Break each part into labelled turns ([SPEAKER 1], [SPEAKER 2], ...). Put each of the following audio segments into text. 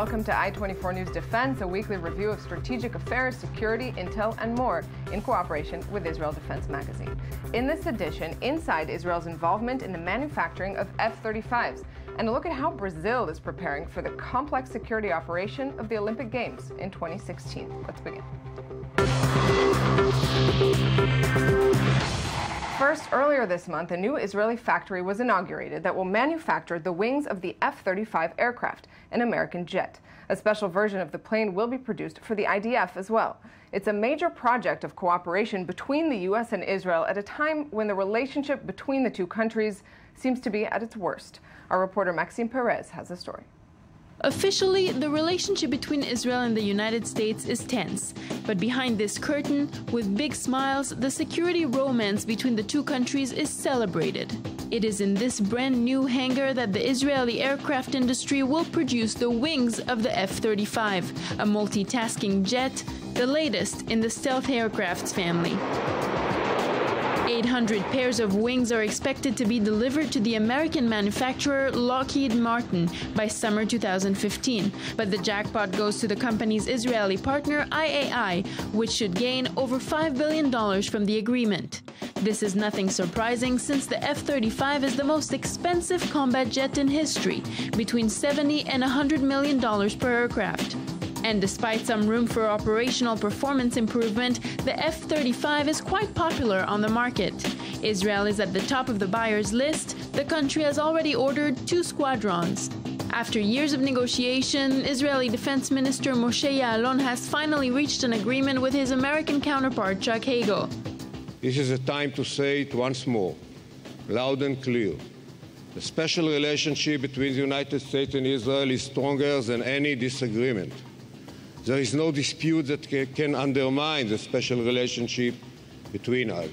[SPEAKER 1] welcome to I-24 News Defense, a weekly review of strategic affairs, security, intel, and more in cooperation with Israel Defense Magazine. In this edition, inside Israel's involvement in the manufacturing of F-35s, and a look at how Brazil is preparing for the complex security operation of the Olympic Games in 2016. Let's begin. First, earlier this month, a new Israeli factory was inaugurated that will manufacture the wings of the F-35 aircraft, an American jet. A special version of the plane will be produced for the IDF as well. It's a major project of cooperation between the U.S. and Israel at a time when the relationship between the two countries seems to be at its worst. Our reporter Maxime Perez has a story.
[SPEAKER 2] Officially, the relationship between Israel and the United States is tense. But behind this curtain, with big smiles, the security romance between the two countries is celebrated. It is in this brand new hangar that the Israeli aircraft industry will produce the wings of the F-35, a multitasking jet, the latest in the stealth aircraft's family. 800 pairs of wings are expected to be delivered to the American manufacturer Lockheed Martin by summer 2015. But the jackpot goes to the company's Israeli partner IAI, which should gain over $5 billion from the agreement. This is nothing surprising since the F-35 is the most expensive combat jet in history, between $70 and $100 million per aircraft. And despite some room for operational performance improvement, the F-35 is quite popular on the market. Israel is at the top of the buyers list. The country has already ordered 2 squadrons. After years of negotiation, Israeli Defense Minister Moshe Ya'alon has finally reached an agreement with his American counterpart, Chuck Hagel.
[SPEAKER 3] This is a time to say it once more, loud and clear. The special relationship between the United States and Israel is stronger than any disagreement. There is no dispute that can undermine the special relationship between us.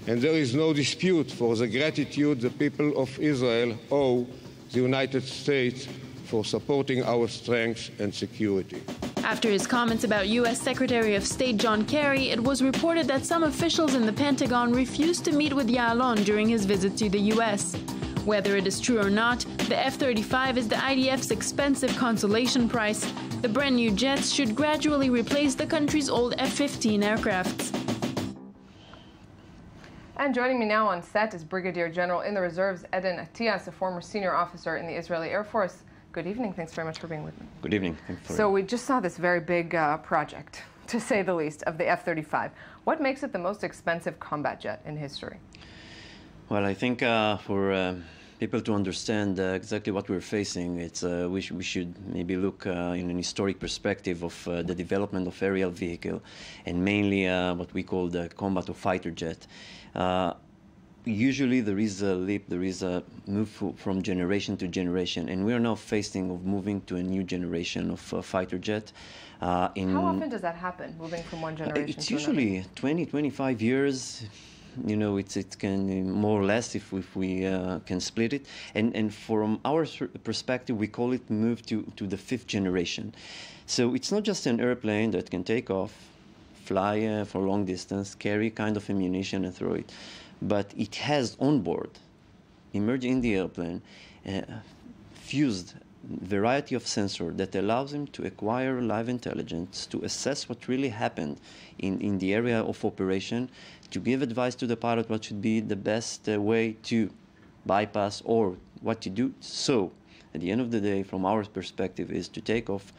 [SPEAKER 3] And there is no dispute for the gratitude the people of Israel owe the United States for supporting our strength and security.
[SPEAKER 2] After his comments about U.S. Secretary of State John Kerry, it was reported that some officials in the Pentagon refused to meet with Ya'alon during his visit to the U.S. Whether it is true or not, the F-35 is the IDF's expensive consolation price. The brand new jets should gradually replace the country's old F-15 aircrafts.
[SPEAKER 1] And joining me now on set is Brigadier General in the Reserves Eden Atias, a former senior officer in the Israeli Air Force. Good evening. Thanks very much for being with me.
[SPEAKER 4] Good evening. Thanks for
[SPEAKER 1] So we just saw this very big project, to say the least, of the F-35. What makes it the most expensive combat jet in history?
[SPEAKER 4] Well, I think for people to understand exactly what we're facing, it's we should maybe look in an historic perspective of the development of aerial vehicle, and mainly what we call the combat or fighter jet. Usually there is a leap, there is a move from generation to generation, and we are now facing of moving to a new generation of fighter jet.
[SPEAKER 1] How often does that happen, moving from one generation
[SPEAKER 4] it's
[SPEAKER 1] to
[SPEAKER 4] usually
[SPEAKER 1] another?
[SPEAKER 4] 20, 25 years. You know, it can more or less if we can split it. And from our perspective, we call it move to the 5th generation. So it's not just an airplane that can take off, fly for long distance, carry kind of ammunition and throw it, but it has on board, emerged in the airplane, fused variety of sensor that allows him to acquire live intelligence, to assess what really happened in the area of operation, to give advice to the pilot what should be the best way to bypass or what to do. So, at the end of the day, from our perspective, is to take off,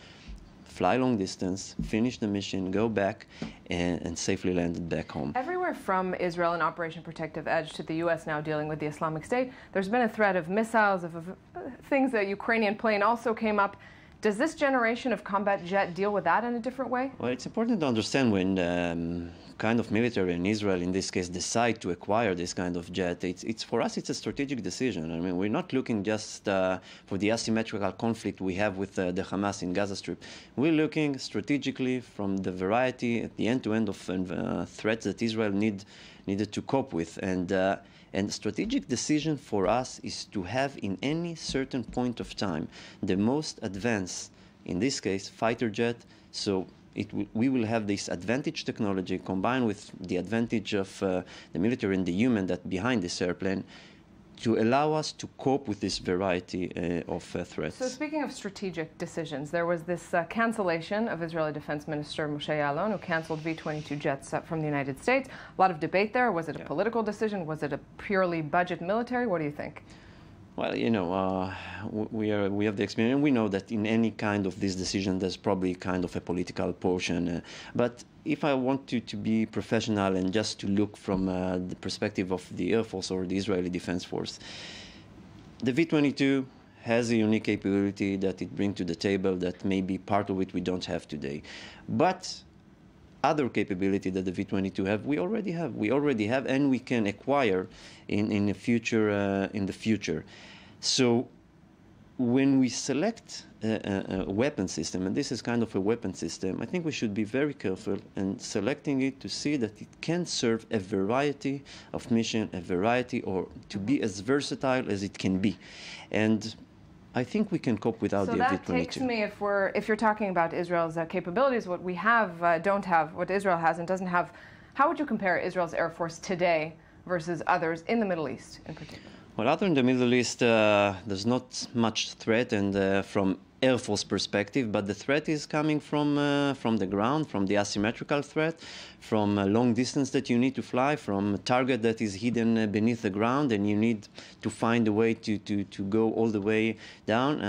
[SPEAKER 4] fly long distance, finish the mission, go back, and safely land it back home.
[SPEAKER 1] Everywhere from Israel and Operation Protective Edge to the U.S. now dealing with the Islamic State, there's been a threat of missiles, of things. The Ukrainian plane also came up. Does this generation of combat jet deal with that in a different way?
[SPEAKER 4] Well, it's important to understand when kind of military in Israel, in this case, decide to acquire this kind of jet, it's for us, it's a strategic decision. I mean, we're not looking just for the asymmetrical conflict we have with the Hamas in Gaza Strip. We're looking strategically from the variety at the end-to-end of threats that Israel needed to cope with. And strategic decision for us is to have in any certain point of time the most advanced, in this case, fighter jet. So we will have this advantage technology combined with the advantage of the military and the human that behind this airplane to allow us to cope with this variety of threats.
[SPEAKER 1] So speaking of strategic decisions, there was this cancellation of Israeli Defense Minister Moshe Ya'alon, who canceled V-22 jets from the United States. A lot of debate there. Was it a political decision? Was it a purely budget military? What do you think?
[SPEAKER 4] Well, you know, we have the experience, and we know that in any kind of this decision, there's probably kind of a political portion. But if I want to be professional and just to look from the perspective of the Air Force or the Israeli Defense Force, the V-22 has a unique capability that it brings to the table that maybe part of it we don't have today. But other capability that the V-22 have, we already have, and we can acquire in the future. So when we select a weapon system, and this is kind of a weapon system, I think we should be very careful in selecting it to see that it can serve a variety of mission, or to be as versatile as it can be. And I think we can cope without the V-22.
[SPEAKER 1] So that takes me, if you're talking about Israel's capabilities, what we have, don't have, what Israel has and doesn't have, how would you compare Israel's Air Force today versus others in the Middle East in particular?
[SPEAKER 4] Well, other in the Middle East, there's not much threat, and from Air Force perspective, but the threat is coming from the ground, from the asymmetrical threat, from a long distance that you need to fly, from a target that is hidden beneath the ground, and you need to find a way to go all the way down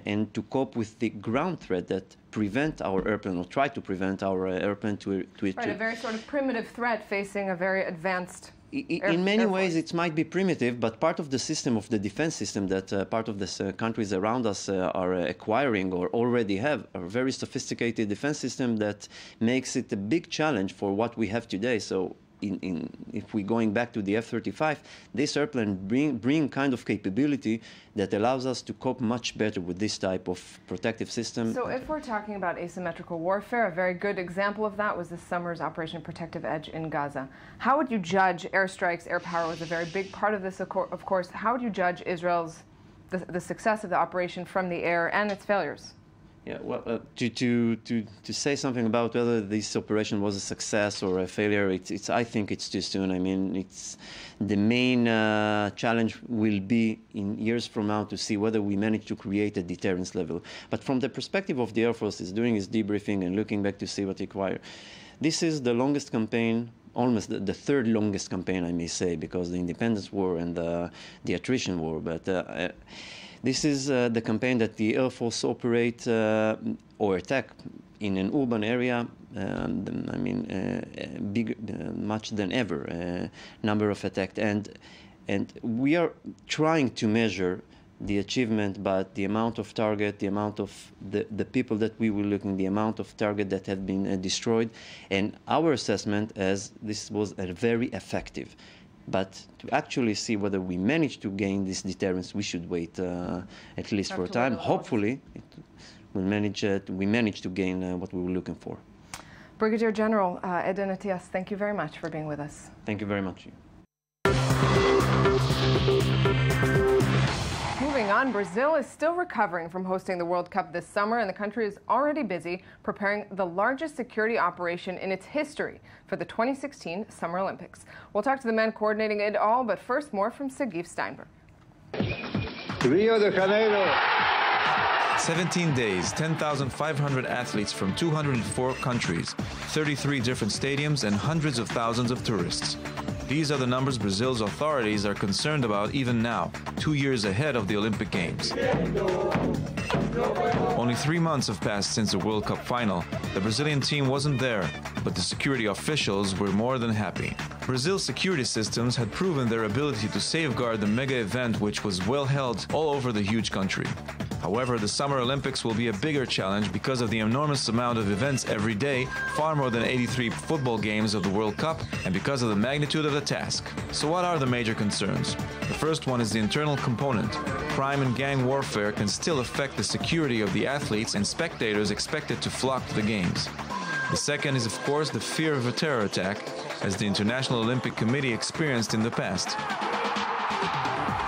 [SPEAKER 4] and to cope with the ground threat that prevent our airplane, or try to prevent our airplane to
[SPEAKER 1] Right, a very sort of primitive threat facing a very advanced
[SPEAKER 4] in many ways, it might be primitive, but part of the system, of the defense system that part of the countries around us are acquiring or already have, a very sophisticated defense system that makes it a big challenge for what we have today. So if we're going back to the F-35, this airplane bring kind of capability that allows us to cope much better with this type of protective system.
[SPEAKER 1] So if we're talking about asymmetrical warfare, a very good example of that was this summer's Operation Protective Edge in Gaza. How would you judge airstrikes? Air power was a very big part of this, of course. How would you judge Israel's the success of the operation from the air and its failures?
[SPEAKER 4] Yeah, well, to say something about whether this operation was a success or a failure, I think it's too soon. I mean, it's the main challenge will be in years from now to see whether we manage to create a deterrence level. But from the perspective of the Air Force, is doing its debriefing and looking back to see what required. This is the longest campaign, almost the third longest campaign, I may say, because the Independence War and the Attrition War. But this is the campaign that the Air Force operate or attack in an urban area. I mean, big, much than ever, number of attacks, and we are trying to measure the achievement, but the amount of target, the amount of the people that we were looking, the amount of target that have been destroyed, and our assessment as this was a very effective. But to actually see whether we manage to gain this deterrence, we should wait at least for a time. Hopefully, we manage to gain what we were looking for.
[SPEAKER 1] Brigadier General Eden Atias, thank you very much for being with us.
[SPEAKER 4] Thank you very much.
[SPEAKER 1] Moving on, Brazil is still recovering from hosting the World Cup this summer, and the country is already busy preparing the largest security operation in its history for the 2016 Summer Olympics. We'll talk to the men coordinating it all, but first, more from Sagiv Steinberg.
[SPEAKER 5] Rio de Janeiro.
[SPEAKER 6] 17 days, 10,500 athletes from 204 countries, 33 different stadiums, and hundreds of thousands of tourists. These are the numbers Brazil's authorities are concerned about even now, 2 years ahead of the Olympic Games. Only 3 months have passed since the World Cup final. The Brazilian team wasn't there, but the security officials were more than happy. Brazil's security systems had proven their ability to safeguard the mega event, which was well held all over the huge country. However, the Summer Olympics will be a bigger challenge because of the enormous amount of events every day, far more than 83 football games of the World Cup, and because of the magnitude of the task. So what are the major concerns? The first one is the internal component. Crime and gang warfare can still affect the security of the athletes and spectators expected to flock to the games. The second is, of course, the fear of a terror attack, as the International Olympic Committee experienced in the past.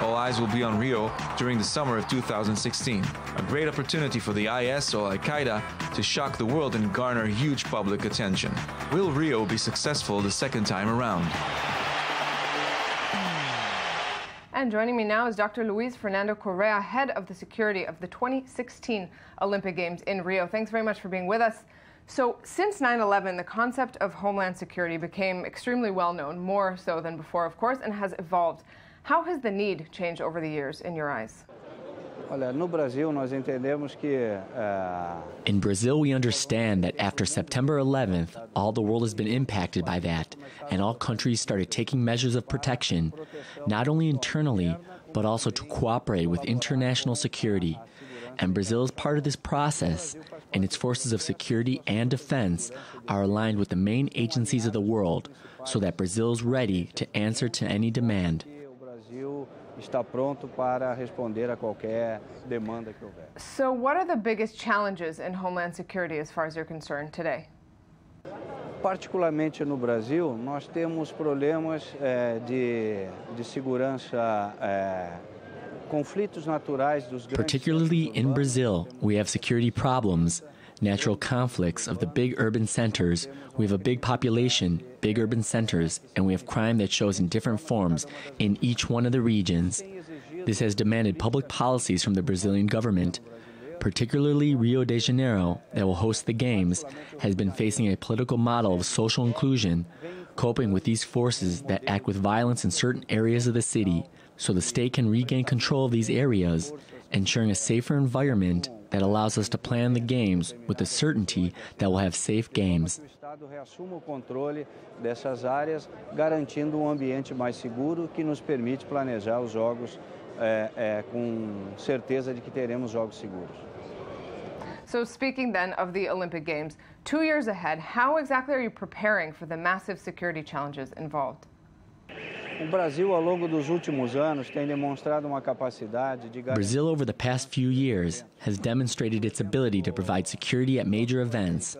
[SPEAKER 6] All eyes will be on Rio during the summer of 2016, a great opportunity for the IS or Al-Qaeda to shock the world and garner huge public attention. Will Rio be successful the second time around?
[SPEAKER 1] And joining me now is Dr. Luis Fernando Correa, head of the security of the 2016 Olympic Games in Rio. Thanks very much for being with us. So since 9/11, the concept of homeland security became extremely well known, more so than before, of course, and has evolved. How has the need changed over the years, in your eyes?
[SPEAKER 7] In Brazil, we understand that after September 11th, all the world has been impacted by that, and all countries started taking measures of protection, not only internally, but also to cooperate with international security. And Brazil is part of this process, and its forces of security and defense are aligned with the main agencies of the world, so that Brazil is ready to answer to any demand.
[SPEAKER 1] So what are the biggest challenges in homeland security as far as you're concerned today?
[SPEAKER 5] Particularmente no Brasil, nós temos problemas de segurança, conflitos naturais dos grandes.
[SPEAKER 7] Particularly in Brazil, we have security problems, natural conflicts of the big urban centers. We have a big population, big urban centers, and we have crime that shows in different forms in each one of the regions. This has demanded public policies from the Brazilian government. Particularly Rio de Janeiro, that will host the Games, has been facing a political model of social inclusion, coping with these forces that act with violence in certain areas of the city, so the state can regain control of these areas, ensuring a safer environment that allows us to plan the Games with the certainty that we'll have safe Games.
[SPEAKER 5] Reassuma o controle dessas áreas, garantindo ambiente mais seguro que nos permite planejar os jogos com certeza de que teremos jogos seguros.
[SPEAKER 1] So speaking then of the Olympic Games, 2 years ahead, how exactly are you preparing for the massive security challenges involved?
[SPEAKER 5] Brazil, ao longo dos últimos anos, tem demonstrado uma capacidade de.
[SPEAKER 7] Brazil, over the past few years, has demonstrated its ability to provide security at major events.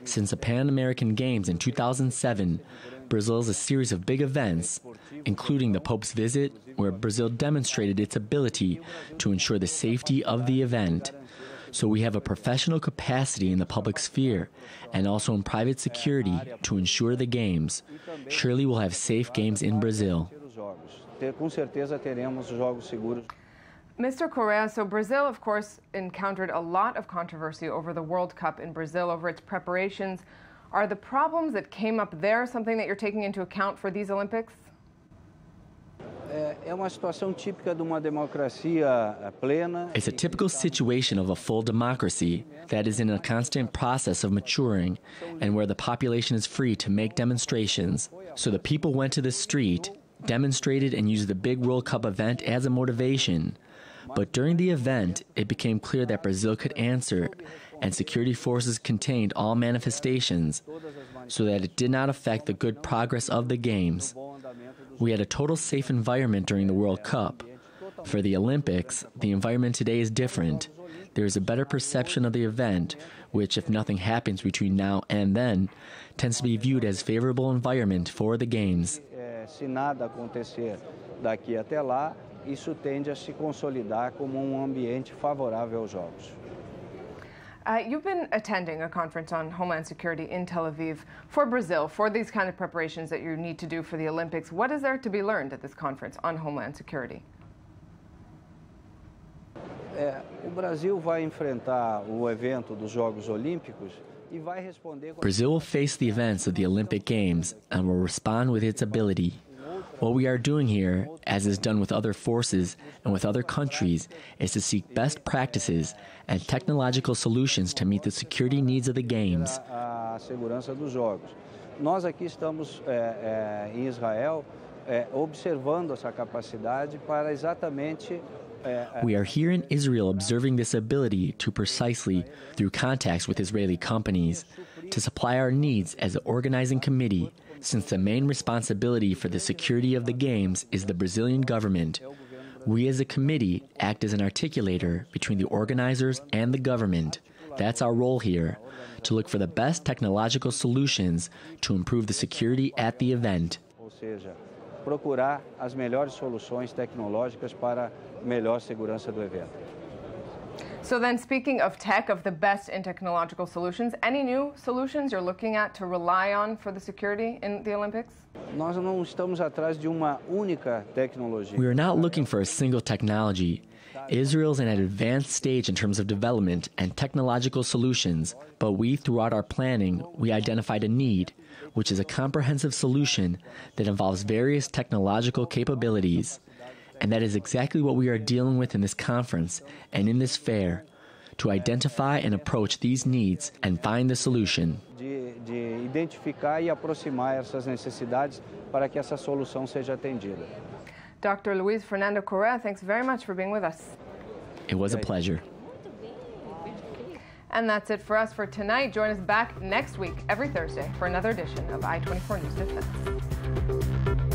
[SPEAKER 7] Since the Pan American Games in 2007, Brazil has a series of big events, including the Pope's visit, where Brazil demonstrated its ability to ensure the safety of the event. So we have a professional capacity in the public sphere and also in private security to ensure the Games. Surely we'll have safe Games in Brazil.
[SPEAKER 5] Com certeza teremos jogos seguros.
[SPEAKER 1] Mr. Correa, so Brazil, of course, encountered a lot of controversy over the World Cup in Brazil, over its preparations. Are the problems that came up there something that you're taking into account for these Olympics?
[SPEAKER 7] It's a typical situation of a full democracy that is in a constant process of maturing and where the population is free to make demonstrations. So the people went to the street, demonstrated, and used the big World Cup event as a motivation. But during the event, it became clear that Brazil could answer, and security forces contained all manifestations so that it did not affect the good progress of the Games. We had a total safe environment during the World Cup. For the Olympics, the environment today is different. There is a better perception of the event, which, if nothing happens between now and then, tends to be viewed as favorable environment for the Games.
[SPEAKER 5] Se nada acontecer daqui até lá, isso tende a se consolidar como ambiente favorável aos Jogos.
[SPEAKER 1] You've been attending a conference on Homeland Security in Tel Aviv for Brazil, for these kind of preparations that you need to do for the Olympics. What is there to be learned at this conference on Homeland Security?
[SPEAKER 5] O Brasil vai enfrentar o evento dos Jogos Olímpicos e vai responder.
[SPEAKER 7] Brazil will face the events of the Olympic Games and will respond with its ability. What we are doing here, as is done with other forces and with other countries, is to seek best practices and technological solutions to meet the security needs of the Games.
[SPEAKER 5] A segurança dos Jogos. Nós aqui estamos em Israel observando essa capacidade para exatamente.
[SPEAKER 7] We are here in Israel observing this ability to precisely, through contacts with Israeli companies, to supply our needs as an organizing committee, since the main responsibility for the security of the Games is the Brazilian government. We as a committee act as an articulator between the organizers and the government. That's our role here, to look for the best technological solutions to improve the security at the event.
[SPEAKER 5] Ou seja, procurar as melhores soluções tecnológicas para melhor segurança do evento.
[SPEAKER 1] So then, speaking of tech, of the best in technological solutions, any new solutions you're looking at to rely on for the security in the Olympics?
[SPEAKER 5] Nós não estamos atrás de uma única tecnologia.
[SPEAKER 7] We are not looking for a single technology. Israel's in an advanced stage in terms of development and technological solutions, but throughout our planning, we identified a need, which is a comprehensive solution that involves various technological capabilities. And that is exactly what we are dealing with in this conference and in this fair, to identify and approach these needs and find the solution.
[SPEAKER 5] De identificar e aproximar essas necessidades para que essa solução seja atendida.
[SPEAKER 1] Dr. Luis Fernando Correa, thanks very much for being with us.
[SPEAKER 7] It was a pleasure.
[SPEAKER 1] And that's it for us for tonight. Join us back next week, every Thursday, for another edition of I-24 News Defense.